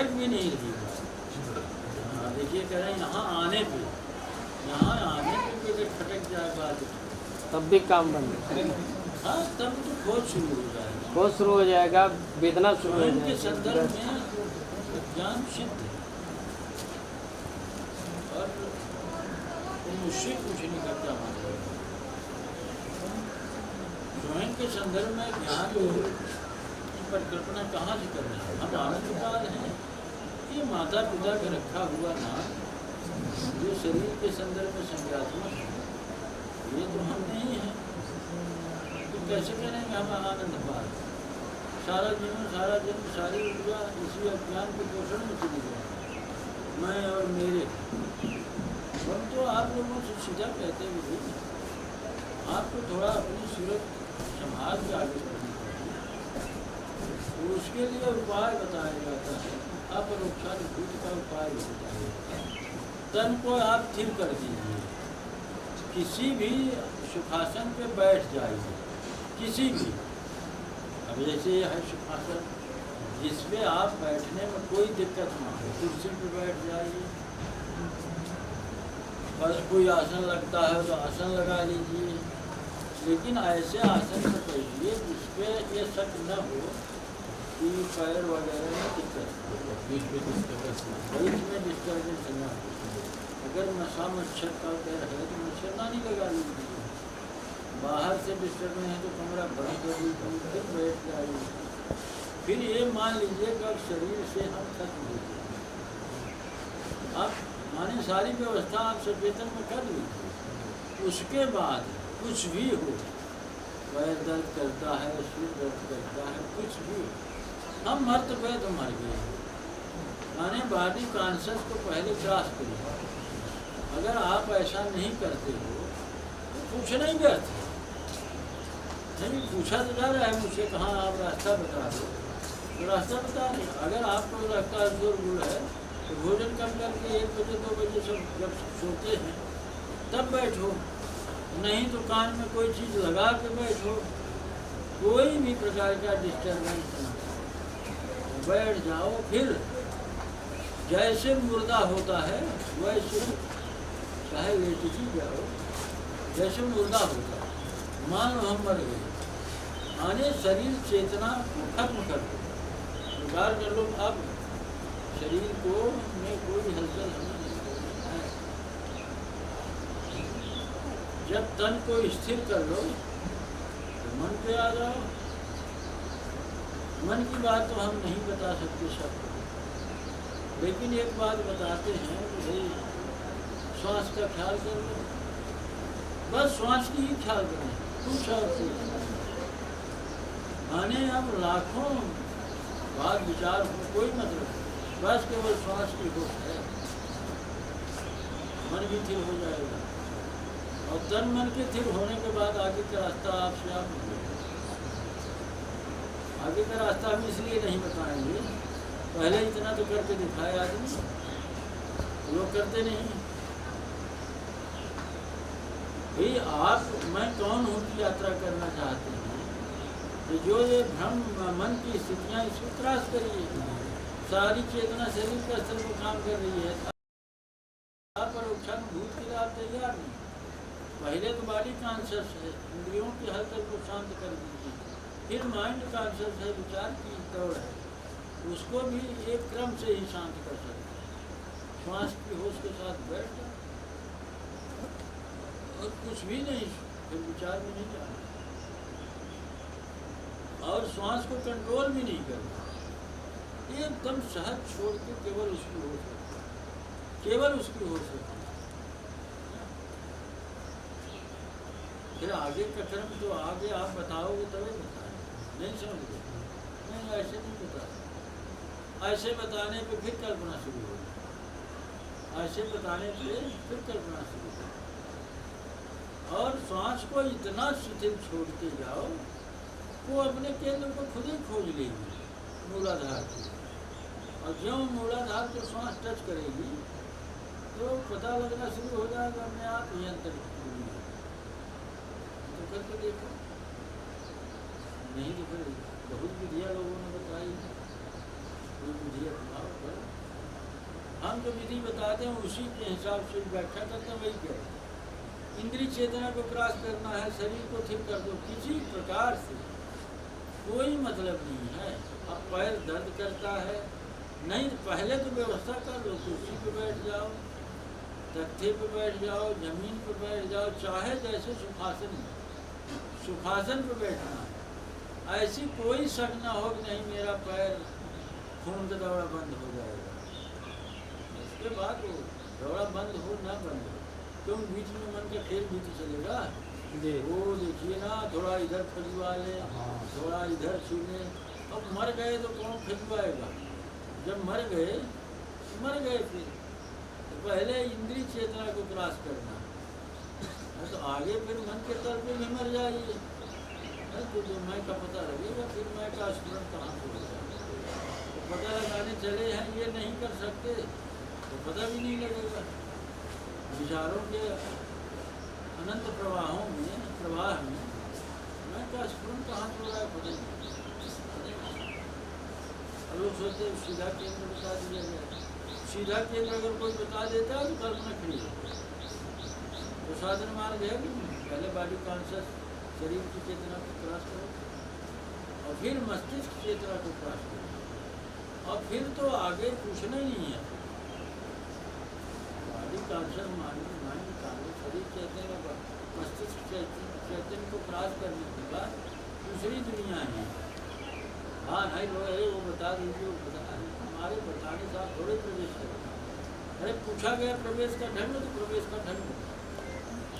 खटक भी नहीं रही बात। देखिए कह रहे हैं यहाँ आने पे अगर खटक जाए बात तब भी काम बंद। हाँ तब तो खोज शुरू हो जाएगा, बहुत शुरू हो जाएगा, वेदना शुरू हो स्वयं के जाएगी। संदर्भ में ज्ञान सिद्ध है और तुम मुझसे कुछ नहीं करता मानो। स्वयं के संदर्भ में ज्ञान की परिकल्पना कहाँ से करना है? हम आनंद काल हैं, ये माता पिता का रखा हुआ नाम जो शरीर के संदर्भ में संज्ञात्मक है, ये तो हम नहीं हैं। तो कैसे करेंगे हम आनंद पाल? सारा जीवन सारा जन्म सारी ऊर्जा इसी अज्ञान के पोषण में चली जाए, मैं और मेरे। हम तो आप लोगों से सीधा कहते हुए आपको थोड़ा अपनी सूरत संभाल के आगे बढ़नी चाहिए। तो उसके लिए उपाय बताया जाता है, अपरोक्षानुभूत का उपाय बताया जाता है। तन को आप स्थिर कर दीजिए, किसी भी सुखासन पे बैठ जाइए, किसी भी। अब जैसे है सुखासन जिसपे आप बैठने में कोई दिक्कत ना हो, कुर्सी पे बैठ जाइए, बस कोई आसन लगता है तो आसन लगा लीजिए, लेकिन ऐसे आसन में बैठिए जिसपे ये शक न हो कि पैर वगैरह में दिक्कत, बीच में डिस्टर्बेंस न हो। अगर नशा मच्छर का डर है तो मच्छरदानी लगा लीजिए, बाहर से डिस्टर्बेंस है तो कमरा बंद कर लीजिए, फिर बैठ जाइए। फिर ये मान लीजिए कि अब शरीर से हम खत्म हो गए, अब माने सारी व्यवस्था आप सचेतन में कर लीजिए। उसके बाद कुछ भी हो, पैर दर्द करता है, सिर दर्द करता है, कुछ भी हो, हम मर्त गए तो मर गए, माने बॉडी कॉन्शियस को पहले क्रॉस करिए। अगर आप ऐसा नहीं करते हो तो पूछना ही व्यर्थ है। नहीं पूछा तो जा रहा है मुझसे, कहाँ आप रास्ता बता दो, तो रास्ता बता दें। अगर आपको लगता है जोर गुड़ है तो भोजन कम करके 1 बजे 2 बजे सब जब सोते हैं तब बैठो, नहीं तो कान में कोई चीज़ लगा के बैठो, कोई भी प्रकार का डिस्टर्बेंस ना हो, बैठ जाओ। फिर जैसे मुर्दा होता है वैसे चाहे लेट ही जाओ, जैसे मुर्दा होता है। मान लो हम मर गए, आने शरीर चेतना खत्म कर दो, विकार कर लो, अब शरीर को में कोई हलचल नहीं है। जब तन को स्थिर कर लो तो मन पे आ जाओ। मन की बात तो हम नहीं बता सकते सबको, लेकिन एक बात बताते हैं कि भाई श्वास का ख्याल कर लो, बस श्वास की ही ख्याल करें, कुछ और कुछ। माने अब लाखों बात विचार हो कोई मतलब, बस केवल श्वास की होश है, मन भी स्थिर हो जाएगा। और तन मन के स्थिर होने के बाद आगे का रास्ता आपसे आप मिलेगा। आगे का रास्ता हम इसलिए नहीं बताएंगे, पहले इतना तो करके दिखाए आदमी, लोग करते नहीं। भाई आप मैं कौन हूँ की यात्रा करना चाहते हैं, तो जो ये भ्रम मन की स्थितियाँ इसको त्रास करिए। सारी चेतना शरीर का स्तर को काम कर रही है, पर भूत के लिए आप तैयार नहीं। पहले तो बॉडी कॉन्शियस है, इंद्रियों की हलचल को शांत कर दीजिए, फिर माइंड कॉन्शियस है, विचार की दौड़ है, उसको भी एक क्रम से ही शांत कर सकते हैं। श्वास की होश के साथ बैठ जाओ और कुछ भी नहीं, फिर विचार में नहीं जाना, और श्वास को कंट्रोल भी नहीं करना, एकदम सहज छोड़ के केवल उसकी होश है, केवल उसकी होश है। फिर आगे का क्रम तो आगे आप बताओगे तभी बताएं, नहीं समझ, नहीं ऐसे नहीं बता, ऐसे बताने पे फिर कल्पना शुरू होगी, ऐसे बताने पे फिर कल्पना शुरू होगी। और श्वास को इतना शिथिल छोड़ते जाओ वो अपने केंद्र को खुद ही खोज लेगी, मूलाधार को। और जो मूलाधार को श्वास टच करेगी तो पता लगना शुरू हो जाएगा अपने आप ही अंतर। तो करके देखो, नहीं तो फिर बहुत विधियाँ लोगों ने बताई, कोई विधि अपनाओ करो। हम जो विधि बताते हैं उसी के हिसाब से व्याख्या करते हैं, वही करें। इंद्रिय चेतना को क्रॉस करना है, शरीर को ठीक कर दो, किसी प्रकार से कोई मतलब नहीं है। अब पैर दर्द करता है, नहीं पहले तो व्यवस्था कर लो, कुर्सी पे बैठ जाओ, तख्ते पे बैठ जाओ, जमीन पे बैठ जाओ, चाहे जैसे सुखासन पे बैठना है। ऐसी कोई शक ना हो कि नहीं मेरा पैर खून का दौरा बंद हो जाएगा। इसके बाद वो दौरा बंद हो ना बंद हो, क्यों बीच में मन का खेल भी तो चलेगा। वो देखिए ना, थोड़ा इधर खिंचवा ले, थोड़ा इधर छू ले। अब मर गए तो कौन खिंचवाएगा? जब मर गए तो मर गए। फिर तो पहले इंद्रिय चेतना को क्रॉस करना है, तो आगे फिर मन के तल पे भी मर जाइए, तो जो मैं का पता लगेगा, फिर मैं का स्मरण कहाँ से होगा। तो पता लगाने चले हैं, ये नहीं कर सकते तो पता भी नहीं लगेगा। विचारों के अनंत प्रवाह में मैं का स्मरण कहाँ से हो रहा है पता नहीं। अब लोग सोचते सीधा केंद्र बता दिया जाए, सीधा केंद्र अगर कोई बता देता है तो कल्पना खड़ी होती है। तो साधन मार्ग है कि पहले बॉडी कॉन्शियस शरीर की चेतना को क्रॉस करो, और फिर मस्तिष्क चेतना को क्रॉस करो, और फिर तो आगे पूछना ही नहीं है। बॉडी कॉन्शियस माइंड शरीर चेतना मस्तिष्क चेतन को क्रॉस करने के बाद दूसरी दुनिया है। हाँ नहीं वो बता दीजिए, वो बता हमारे बताने से आप थोड़े प्रवेश करें। अरे पूछा गया प्रवेश का ढंग तो प्रवेश का ढंग,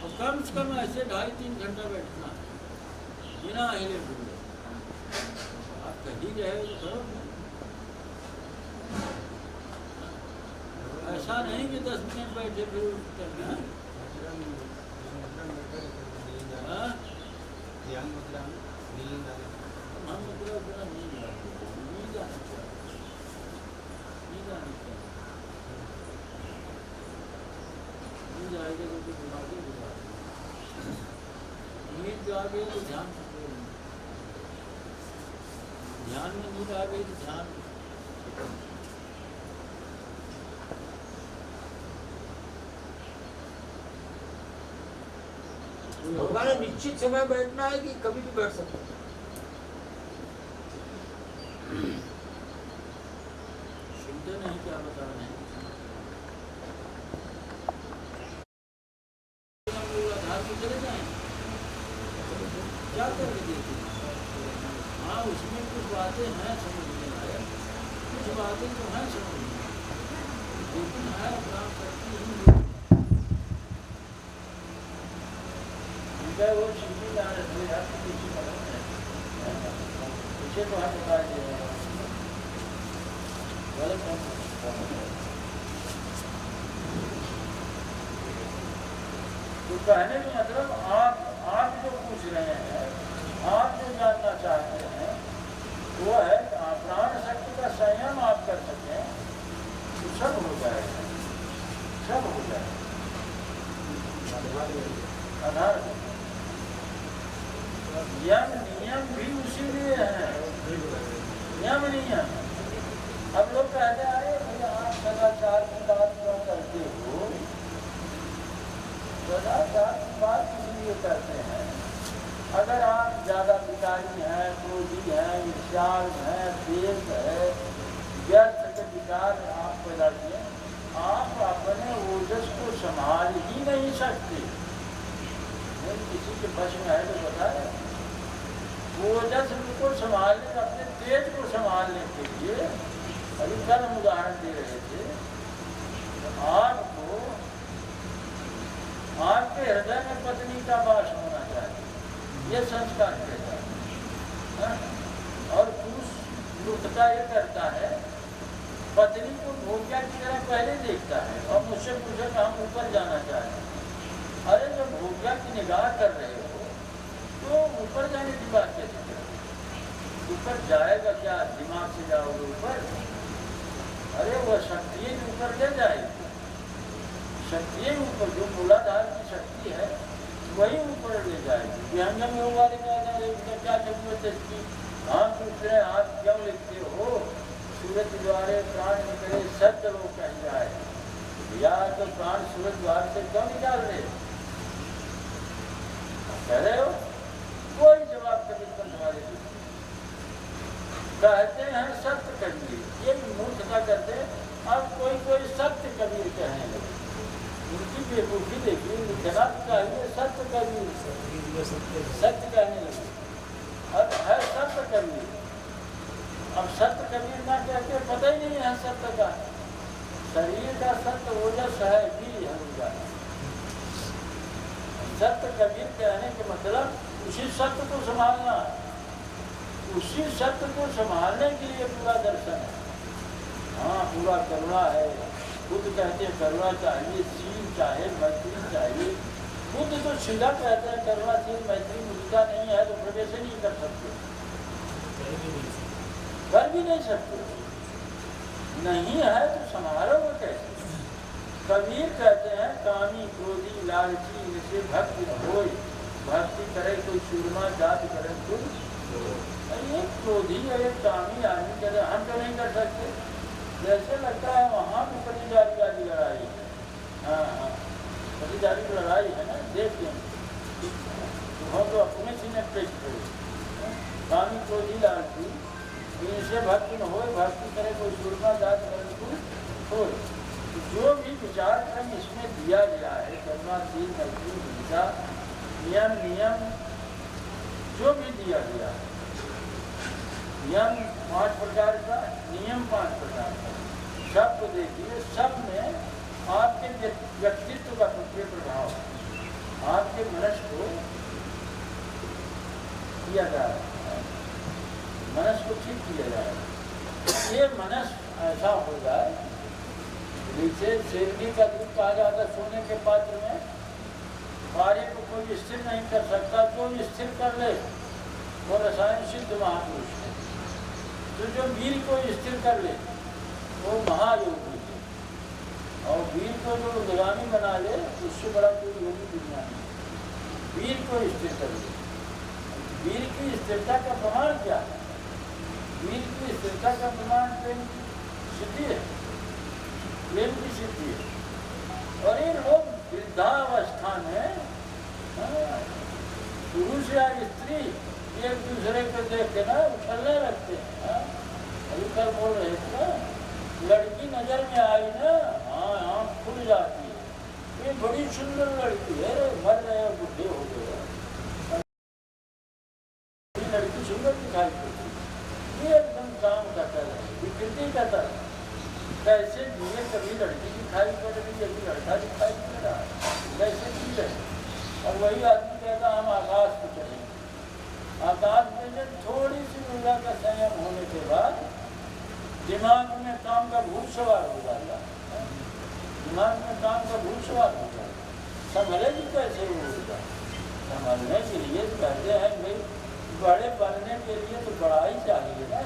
और कम से कम ऐसे 2.5-3 घंटा बैठना बिना हिले डुले। आप कहीं रहे तो करो, ऐसा नहीं कि 10 मिनट बैठे फिर करना। हम मतलब नहीं जाएगा तो दिमाग नींद जो आ गई तो ध्यान में नींद आ गई तो ध्यान। भगवान निश्चित समय बैठना है कि कभी भी बैठ सकते हैं? सुनते नहीं क्या बता रहे हैं। आधार पे चले जाएं, क्या कर देते? हाँ उसमें कुछ बातें हैं समझने लायक, कुछ बातें तो हैं समझने, लेकिन है काम करती ही वो छिपी जा रहे थे आपको पीछे मदद है, पीछे तो हाथ बता दिया गलत है। तो कहने का मतलब आप जो पूछ रहे हैं, आप जो जानना चाहते हैं वो है प्राण शक्ति का संयम आप कर सकें तो सब हो जाएगा, सब हो जाएगा। आधार यम नियम भी उसी लिए है, यम नियम। अब लोग कहते हैं भैया आप सदाचार की बात क्यों करते हो? सदाचार की बात इसलिए करते हैं, अगर आप ज़्यादा विकारी हैं, क्रोधी हैं, ईर्ष्यालु हैं, द्वेष है, व्यर्थ के विकार आप पैदा किए, आप अपने ओजस को संभाल ही नहीं सकते। किसी के बस में है तो बताए, ओजस को संभालने, अपने तेज को संभालने के लिए अभी कल हम उदाहरण दे रहे थे। आपको आपके हृदय में पत्नी का वास होना चाहिए, ये संस्कार कहता है। और पुरुष मूर्खता ये करता है, पत्नी को भोग्या की तरह पहले देखता है और मुझसे पूछे कि हम ऊपर जाना चाहते हैं। अरे जब भोग्या की निगाह कर रहे हो तो ऊपर जाने की बात कैसे करें? ऊपर जाएगा क्या? दिमाग से जाओगे ऊपर? अरे वह शक्ति ऊपर ले जाएगी, शक्ति ऊपर, जो मूलाधार की शक्ति है वही ऊपर ले जाएगी। विहंगम योग वाले क्या जरूरत है इसकी? हाथ दूसरे हाथ क्यों लिखते हो? सूरज द्वारे प्राण निकले सत्य वो कह जाए, या तो प्राण सूरज द्वार से क्यों निकाल रहे कह रहे हो? कोई जवाब कभी तुम्हारे कहते हैं सत्य कबीर, ये मूर्खता करते। अब कोई सत्य कबीर कहने लगे, उनकी बेवकूफी देखिए, लिखना चाहिए सत्य कबीर, सत्य कहने लगे। अब है सत्य कबीर, अब सत्य कबीर ना कहते पता ही नहीं है सत्य का। शरीर का सत्य ओजस है भी है उनका। सत्य कबीर कहने के मतलब उसी सत्य को संभालना, उसी सत्य को संभालने के लिए पूरा दर्शन है। हाँ, पूरा करुणा है। बुद्ध कहते हैं करुणा चाहिए, सील चाहिए, मैत्री चाहिए। बुद्ध तो सीधा कहते हैं करुणा सील मैत्री मुद्दा नहीं है तो प्रवेश ही नहीं कर सकते, कर भी नहीं सकते। नहीं है तो समारोह कैसे? कबीर कहते हैं कामी क्रोधी लालची इनसे भक्ति न होय, भक्ति करे कोई सूरमा जात करे कोई। एक क्रोधी और एक कामी आदमी कहते हम तो नहीं कर सकते, जैसे लगता है वहाँ भी प्रतिजारी वाली लड़ाई है। हाँ हाँ, प्रतिजारी की लड़ाई है ना, देख लें वो तो अपने सीने पेश करो। कामी क्रोधी लालची इनसे भक्ति न होय, भक्ति करे कोई सूरमा जात करे कोई होय। जो भी विचार क्रम इसमें दिया गया है, करुणाशील मैत्री हिंसा नियम जो भी दिया गया है, नियम 5 प्रकार का, नियम 5 प्रकार का, सब को देखिए, सब में आपके व्यक्तित्व का प्रभाव, आपके मनस को किया जा रहा है, मनस को ठीक किया जा रहा है। ये मनस ऐसा हो जाए, नीचे शेरनी का दूध कहा जाता सोने के पात्र में, कार्य को कोई स्थिर नहीं कर सकता, जो स्थिर कर ले वो रसायन सिद्ध महापुरुष है। तो जो वीर को स्थिर कर ले वो महायोगी है, और वीर को जो गुलामी बना ले उससे बड़ा कोई योगी दुनिया नहीं। वीर को स्थिर कर ले, वीर की स्थिरता का प्रमाण क्या है? वीर की स्थिरता का प्रमाण प्रेम की सिद्धि है, प्रेम की सिद्धि है। और ये लोग वृद्धावस्था में पुरुष या स्त्री एक दूसरे को देख के ना उछलने लगते हैं। अभी कल बोल रहे थे ना, लड़की नजर में आई ना, हाँ आँख खुल जाती है, ये बड़ी सुंदर लड़की है, मर रहे हो बुढ़े हो गए, लड़की सुंदर दिखाई पड़ती है, ये एकदम काम करता है, विकृति करता है। कैसे जिए कभी लड़की दिखाई पड़ रही है, कभी लड़का दिखाई पड़ रहा है, कैसे जी रहे। और वही आदमी कहता हम आकाश को चलेंगे। आकाश में जब थोड़ी सी ऊर्जा का संयम होने के बाद दिमाग में काम का भूत सवार हो जाता है, दिमाग में काम का भूत सवार हो जाता है। संभलेगी कैसे वो ऊर्जा? संभलने के लिए कहते हैं भाई बड़े बनने के लिए तो बड़ा ही चाहिए ना।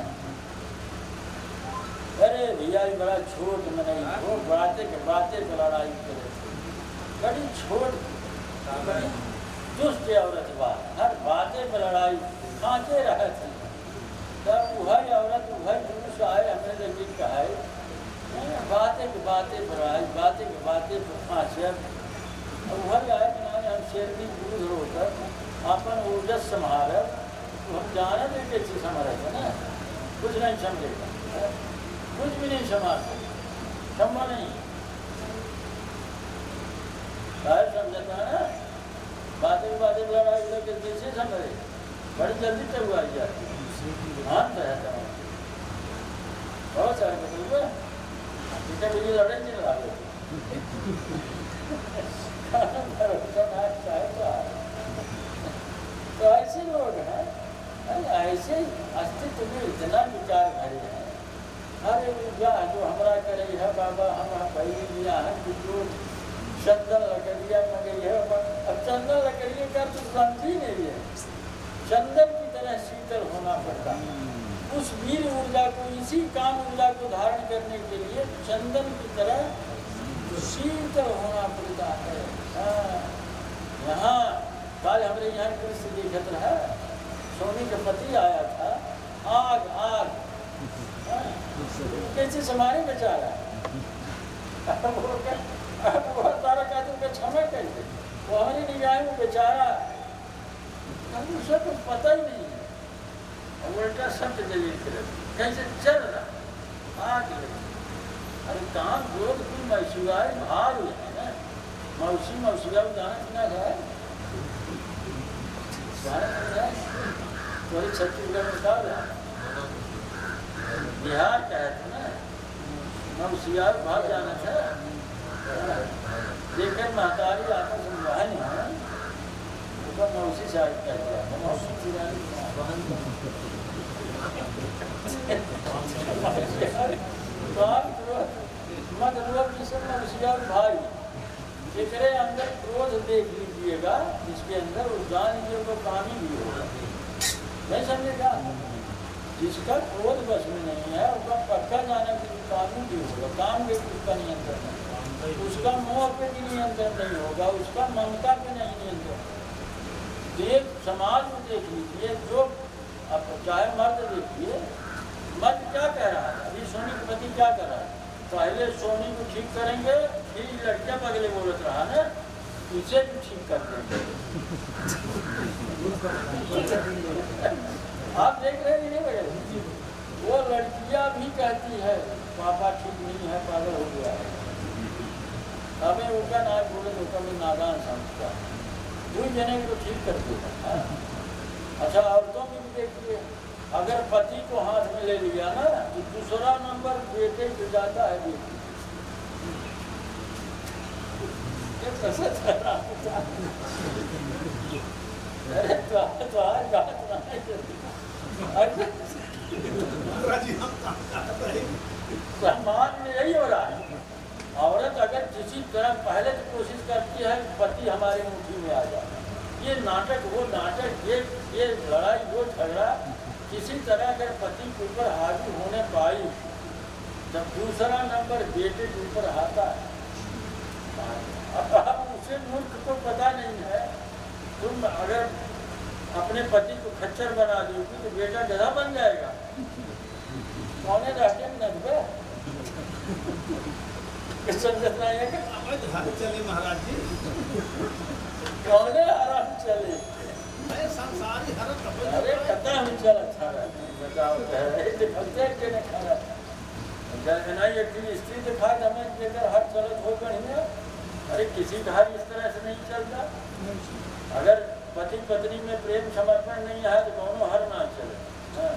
अरे भैया बड़ा छोट में नहीं हो, बातें के बातें पर लड़ाई करे, बड़ी छोट बड़ी दुष्ट औरत बात, हर बातें पर लड़ाई खाते रहे थे। तब वही औरत वही पुरुष आए, हमने लेकिन कहा बातें की बातें पर आई, बातें की बातें पर खांचे। अब वही आए कि हम शेरनी दूध होकर अपन ऊर्जस संभाल, तो हम जाने दें कैसे संभाले थे ना, कुछ नहीं समझेगा, कुछ भी नहीं संभाल संभव नहीं। समझता है ना, बातें बातें लड़ाई लोग कैसे समझे, बड़ी जल्दी तक हुआ जाती है। हाँ रहता है बहुत सारे मतलब इतना मुझे लड़े नहीं लगा तो ऐसे लोग हैं, ऐसे अस्तित्व में इतना विचार भरे हैं। अरे क्या जो हमारा करे है बाबा, हम भाई यहाँ जो चंदन लकड़िया मंगई है, अब चंदन लकड़िया का तो शांति नहीं है, चंदन की तरह शीतल होना पड़ता है। उस वीर ऊर्जा को, इसी काम ऊर्जा को धारण करने के लिए चंदन की तरह शीतल होना पड़ता है। यहाँ कल हमारे यहाँ कृष्ण देखत रहा, सोनी का पति आया था, आग आग कैसे समारे बेचारा वो तारा का तुमको क्षमा कैसे वो हमारी निगाह में बेचारा हम उसे कुछ पता ही नहीं है और उल्टा सत्य जलील करे कैसे चल रहा आग लगी अरे काम क्रोध की मैसूगाई भाग है ना मौसी मौसिया जाना है वही छत्तीसगढ़ में कहा रहा बिहार का है ना मौसिया भाग जाना था लेकिन महतारी आपस में वह नहीं है उसका मौसी शायद कह दिया मौसी चिरानी मत लोग मौसिया भाई एकरे अंदर क्रोध देख लीजिएगा जिसके अंदर वो जान लीजिए वो कामी भी होगा नहीं समझेगा जिसका क्रोध बस में नहीं है उसका पक्का जाने के लिए कामी भी होगा काम के उसका नियंत्रण नहीं उसका मोह पे भी नियंत्रण नहीं होगा उसका ममता पे नहीं नियंत्रण देख समाज में देख लीजिए जो अब चाहे मर्द देखिए मर्द क्या कह रहा है अभी सोनी के पति क्या कर रहा है पहले सोनी को ठीक करेंगे फिर लड़कियां पगले बोलत रहा ना इसे भी ठीक कर देंगे आप देख रहे हैं नहीं बड़े वो लड़कियां भी कहती है पापा ठीक नहीं है पागल हो गया है हमें उनका नाम बोले तो कभी नादान समझता दो जने को ठीक कर देगा अच्छा औरतों में भी देखिए अगर पति को हाथ में ले लिया ना तो दूसरा नंबर बेटे को जाता है बेटी अरे तो समाज में यही हो रहा है औरत अगर किसी तरह पहले तो कोशिश करती है पति हमारे मुट्ठी में आ जाए ये नाटक वो नाटक ये लड़ाई वो झगड़ा किसी तरह अगर पति के ऊपर हावी होने पाई जब दूसरा नंबर बेटे के ऊपर आता है अब उसे मूर्ख को पता नहीं है तुम अगर अपने पति को खच्चर बना दोगी तो बेटा गधा बन जाएगा कौन रहते नजबे चले महाराज जी कौन आराम चले संसारी अरे कता हम चल अच्छा बताओ के ने खाना नहीं एक स्त्री दिखा हमें लेकर हर चलत हो बढ़िया अरे किसी घर इस तरह से नहीं चलता अगर पति पत्नी में प्रेम समर्पण नहीं है तो दोनों हर ना चले